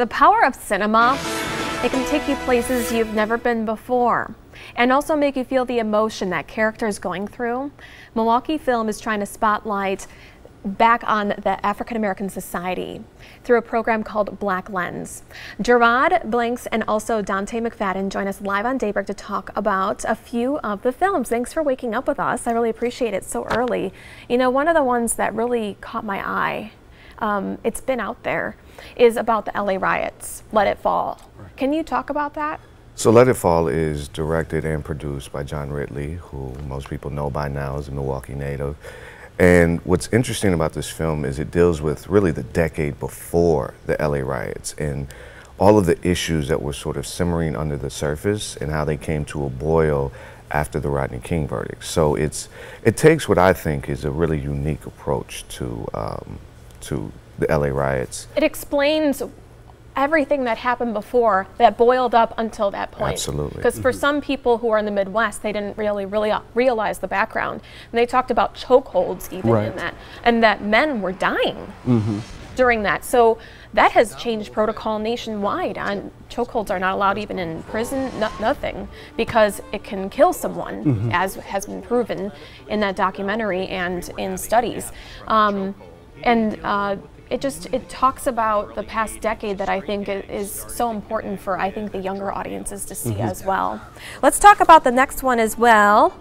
The power of cinema, it can take you places you've never been before and also make you feel the emotion that character is going through. Milwaukee Film is trying to spotlight back on the African American society through a program called Black Lens. Gerard Blanks and also Dante McFadden join us live on Daybreak to talk about a few of the films. Thanks for waking up with us. I really appreciate it so early. You know, one of the ones that really caught my eye, it's been out there, is about the LA riots, Let It Fall. Right. Can you talk about that? So Let It Fall is directed and produced by John Ridley, who most people know by now is a Milwaukee native. And what's interesting about this film is it deals with really the decade before the LA riots and all of the issues that were sort of simmering under the surface and how they came to a boil after the Rodney King verdict. So it takes what I think is a really unique approach to the LA riots. It explains everything that happened before that boiled up until that point. Absolutely. Because for some people who are in the Midwest, they didn't really realize the background. And they talked about chokeholds even in that, and that men were dying during that. So that has changed protocol nationwide. And chokeholds are not allowed even in prison, nothing, because it can kill someone, as has been proven in that documentary and in studies. It talks about the past decade that I think is so important for, I think, the younger audiences to see as well. Let's talk about the next one as well.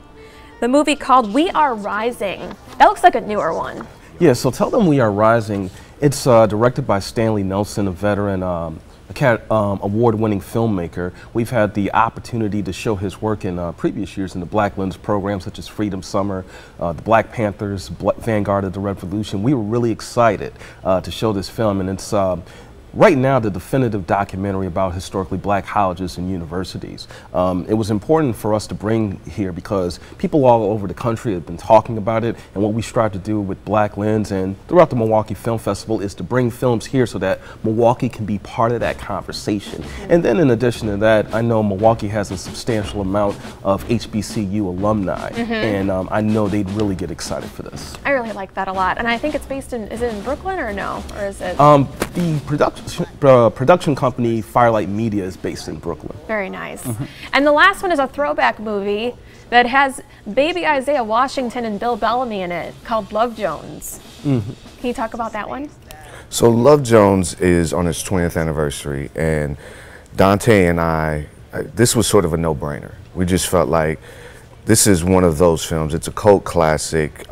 The movie called We Are Rising. That looks like a newer one. Yeah, so Tell Them We Are Rising. It's directed by Stanley Nelson, a veteran award-winning filmmaker. We've had the opportunity to show his work in previous years in the Black Lens program, such as Freedom Summer, the Black Panthers, Vanguard of the Revolution. We were really excited to show this film, and it's right now the definitive documentary about historically black colleges and universities. It was important for us to bring here because people all over the country have been talking about it, and what we strive to do with Black Lens and throughout the Milwaukee Film Festival is to bring films here so that Milwaukee can be part of that conversation. And then in addition to that, I know Milwaukee has a substantial amount of HBCU alumni, and I know they'd really get excited for this. I really like that a lot, and I think it's based in, is it in Brooklyn or no? Or is it? The production company Firelight Media is based in Brooklyn. Very nice. And the last one is a throwback movie that has baby Isaiah Washington and Bill Bellamy in it, called Love Jones. Can you talk about that one? So Love Jones is on its 20th anniversary, and Dante and I, this was sort of a no-brainer. We just felt like this is one of those films. It's a cult classic.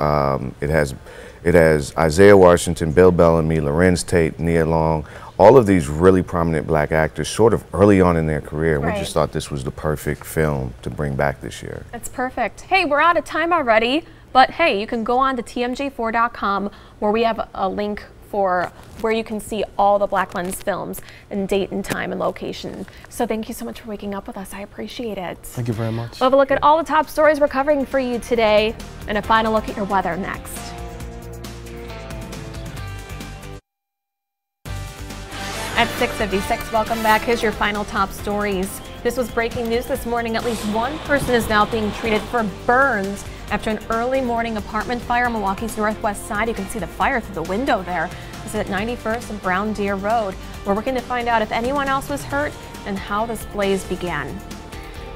It has Isaiah Washington, Bill Bellamy, Lorenz Tate, Nia Long, all of these really prominent black actors sort of early on in their career. We just thought this was the perfect film to bring back this year. That's perfect. Hey, we're out of time already, but hey, you can go on to tmj4.com where we have a link for where you can see all the Black Lens films and date and time and location. So thank you so much for waking up with us. I appreciate it. Thank you very much. We'll have a look at all the top stories we're covering for you today and a final look at your weather next. At 6:56, welcome back. Here's your final top stories. This was breaking news this morning. At least one person is now being treated for burns after an early morning apartment fire on Milwaukee's northwest side. You can see the fire through the window there. This is at 91st and Brown Deer Road. We're working to find out if anyone else was hurt and how this blaze began.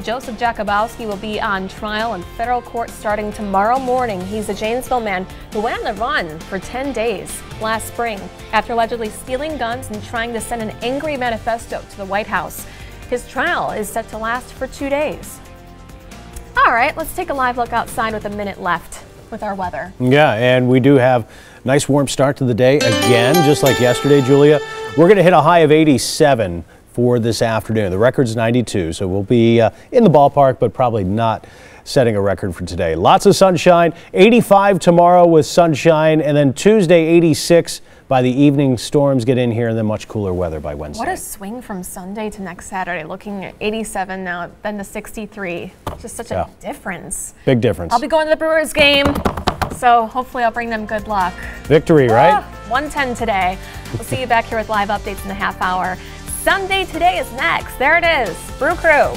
Joseph Jakubowski will be on trial in federal court starting tomorrow morning. He's a Janesville man who went on the run for 10 days last spring after allegedly stealing guns and trying to send an angry manifesto to the White House. His trial is set to last for 2 days. All right, let's take a live look outside with a minute left with our weather. Yeah, and we do have a nice warm start to the day again, just like yesterday, Julia. We're going to hit a high of 87 for this afternoon. The record's 92, so we'll be in the ballpark, but probably not setting a record for today. Lots of sunshine, 85 tomorrow with sunshine, and then Tuesday 86 by the evening. Storms get in here, and then much cooler weather by Wednesday. What a swing from Sunday to next Saturday, looking at 87 now, then to 63. Just such a difference. Big difference. I'll be going to the Brewers game, so hopefully I'll bring them good luck. Victory, right? 110 today. We'll see you back here with live updates in a half hour. Sunday Today is next. There it is. Brew Crew.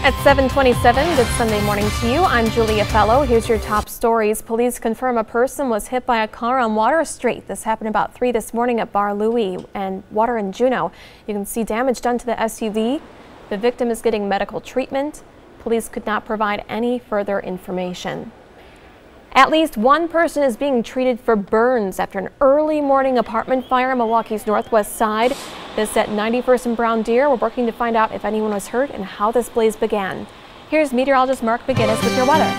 At 7:27, good Sunday morning to you. I'm Julia Fellow. Here's your top stories. Police confirm a person was hit by a car on Water Street. This happened about 3 this morning at Bar Louie and Water in Juneau. You can see damage done to the SUV. The victim is getting medical treatment. Police could not provide any further information. At least one person is being treated for burns after an early morning apartment fire on Milwaukee's northwest side. This at 91st and Brown Deer. We're working to find out if anyone was hurt and how this blaze began. Here's meteorologist Mark McGinnis with your weather.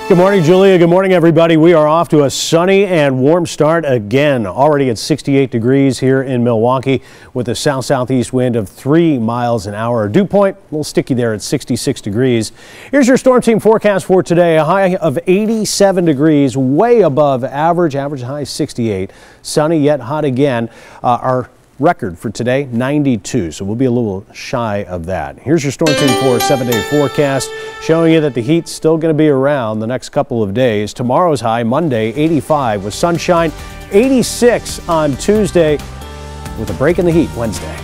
Good morning, Julia. Good morning, everybody. We are off to a sunny and warm start again. Already at 68 degrees here in Milwaukee with a south-southeast wind of 3 miles an hour. Dew point, a little sticky there at 66 degrees. Here's your storm team forecast for today. A high of 87 degrees, way above average. Average high 68. Sunny yet hot again. Our record for today, 92, so we'll be a little shy of that. Here's your storm team for a 7-day forecast, showing you that the heat's still going to be around the next couple of days. Tomorrow's high, Monday, 85 with sunshine, 86 on Tuesday, with a break in the heat Wednesday.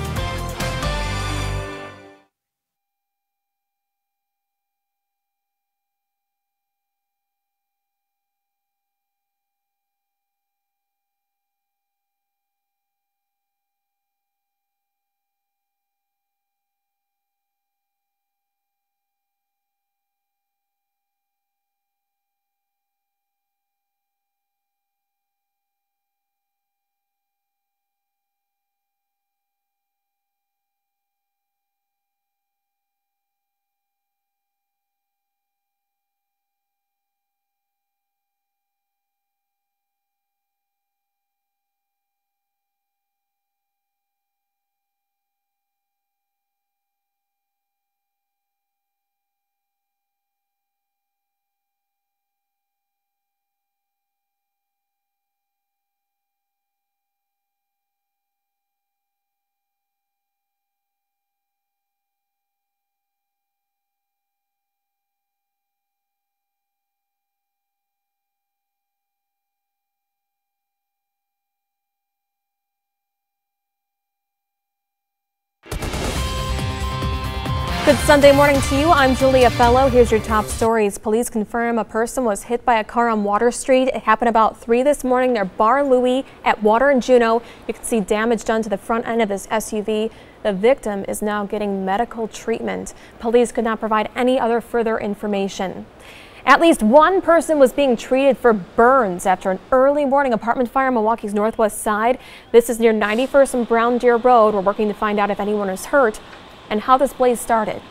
Good Sunday morning to you. I'm Julia Fellow. Here's your top stories. Police confirm a person was hit by a car on Water Street. It happened about 3 this morning near Bar Louie at Water in Juneau. You can see damage done to the front end of this SUV. The victim is now getting medical treatment. Police could not provide any other further information. At least one person was being treated for burns after an early morning apartment fire on Milwaukee's northwest side. This is near 91st and Brown Deer Road. We're working to find out if anyone is hurt and how this blaze started.